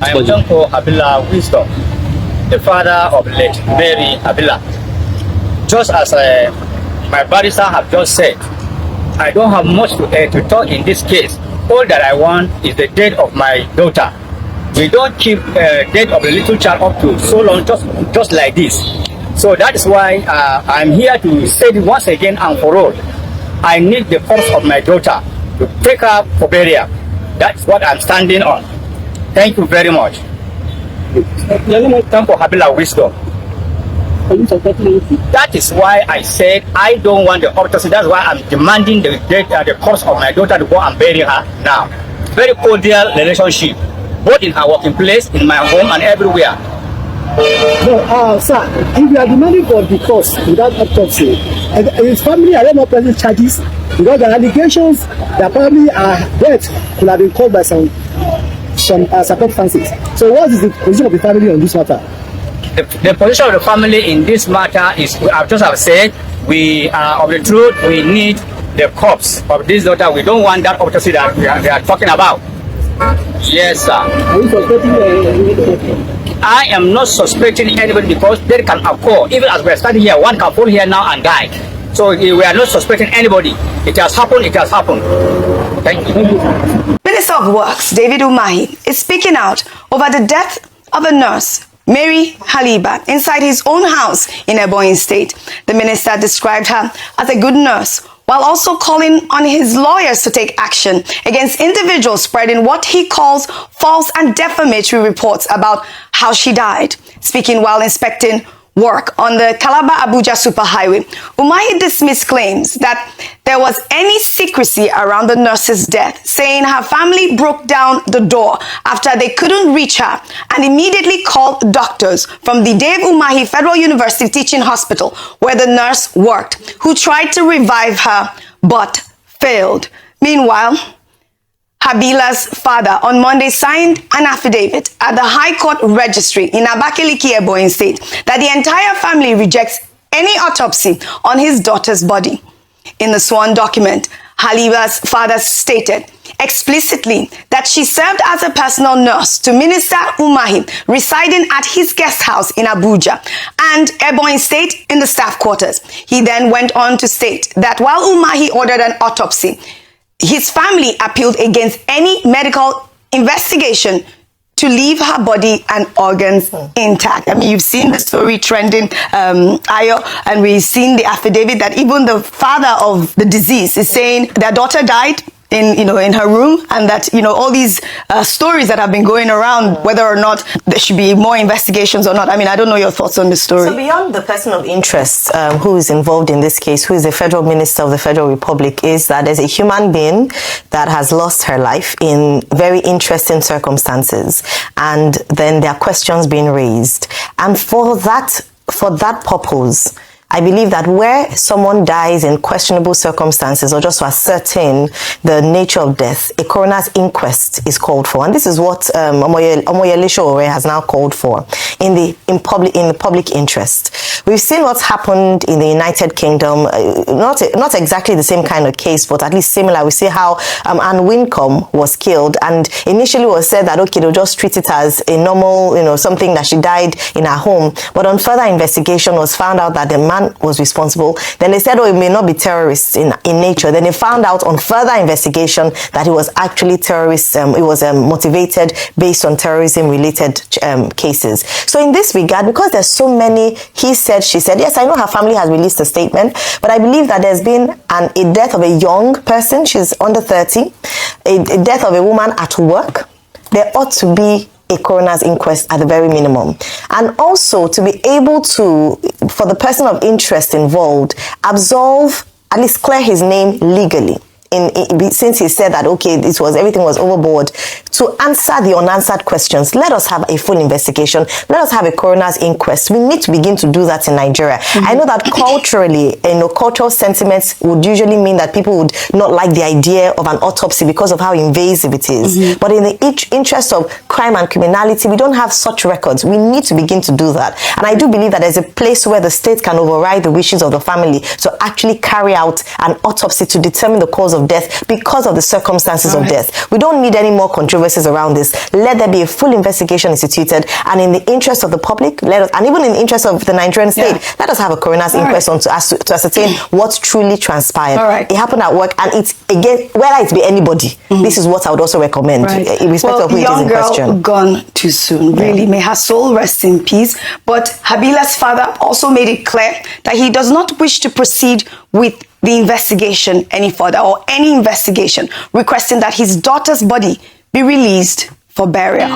I am Uncle Habila Wisdom, the father of late Mary Habila. Just as my barrister have just said, I don't have much to talk in this case. All that I want is the death of my daughter. We don't keep death of the little child up to so long, just like this. So that is why I'm here to say it once again and for all. I need the corpse of my daughter to take her for burial. That's what I'm standing on. Thank you very much. Thank for Habila Wisdom. That is why I said I don't want the autopsy. That's why I'm demanding the corpse of my daughter to go and bury her now. Very cordial relationship, both in her working place, in my home, and everywhere. No, sir, if you are demanding for the corpse without autopsy, and his family are not pressing charges because the allegations that probably death could have been caused by some circumstances. So what is the position of the family on this matter? The position of the family in this matter is, I just have said, we are of the truth. We need the corpse of this daughter. We don't want that autopsy that we are talking about. Yes, sir. Are you suspecting I am not suspecting anybody because that can occur. Even as we are standing here, one can fall here now and die. So we are not suspecting anybody. It has happened. It has happened. Thank you. Minister of Works David Umahi is speaking out over the death of a nurse, Mary Habila, inside his own house in Ebonyi State. The minister described her as a good nurse, while also calling on his lawyers to take action against individuals spreading what he calls false and defamatory reports about how she died. Speaking while inspecting work on the Calabar-Abuja superhighway, Umahi dismissed claims that there was any secrecy around the nurse's death, saying her family broke down the door after they couldn't reach her and immediately called doctors from the Dave Umahi Federal University Teaching Hospital, where the nurse worked, who tried to revive her but failed. Meanwhile, Habila's father on Monday signed an affidavit at the High Court Registry in Abakaliki, Ebonyi State, that the entire family rejects any autopsy on his daughter's body. In the sworn document, Habila's father stated explicitly that she served as a personal nurse to Minister Umahi, residing at his guest house in Abuja and Ebonyi State in the staff quarters. He then went on to state that while Umahi ordered an autopsy, his family appealed against any medical investigation to leave her body and organs intact. I mean, you've seen the story trending, Ayo, and we've seen the affidavit that even the father of the deceased is saying their daughter died in her room, and that all these stories that have been going around, whether or not there should be more investigations or not. I mean, I don't know your thoughts on the story. So beyond the person of interest who is involved in this case, who is the Federal Minister of the Federal Republic, is that there's a human being that has lost her life in very interesting circumstances, and then there are questions being raised, and for that purpose, I believe that where someone dies in questionable circumstances or just to ascertain the nature of death, a coroner's inquest is called for. And this is what Omoyele Sowore has now called for in the public interest. We've seen what's happened in the United Kingdom, not exactly the same kind of case, but at least similar. We see how Anne Wincombe was killed, and initially it was said that, okay, they'll just treat it as a normal, something that she died in her home. But on further investigation, was found out that the man was responsible. Then they said, oh, it may not be terrorists in nature. Then they found out on further investigation that it was actually terrorists. It was motivated based on terrorism-related cases. So in this regard, because there's so many he said, she said, yes, I know her family has released a statement, but I believe that there's been a death of a young person. She's under 30, a death of a woman at work. There ought to be a coroner's inquest at the very minimum. And also to be able to, for the person of interest involved, absolve, at least clear his name legally. Since he said that, okay, everything was overboard, to answer the unanswered questions. Let us have a full investigation. Let us have a coroner's inquest. We need to begin to do that in Nigeria. I know that culturally, cultural sentiments would usually mean that people would not like the idea of an autopsy because of how invasive it is. But in the interest of crime and criminality, we don't have such records. We need to begin to do that. And I do believe that there's a place where the state can override the wishes of the family to actually carry out an autopsy to determine the cause of of death because of the circumstances of death. We don't need any more controversies around this. Let there be a full investigation instituted, and in the interest of the public, let us, and even in the interest of the Nigerian state, let us have a coroner's inquest on to ascertain what truly transpired. It happened at work, and it's, again, whether it be anybody, this is what I would also recommend, irrespective of who it is in question. Young girl gone too soon, really. May her soul rest in peace. But Habila's father also made it clear that he does not wish to proceed with the investigation any further, or any investigation, requesting that his daughter's body be released for burial.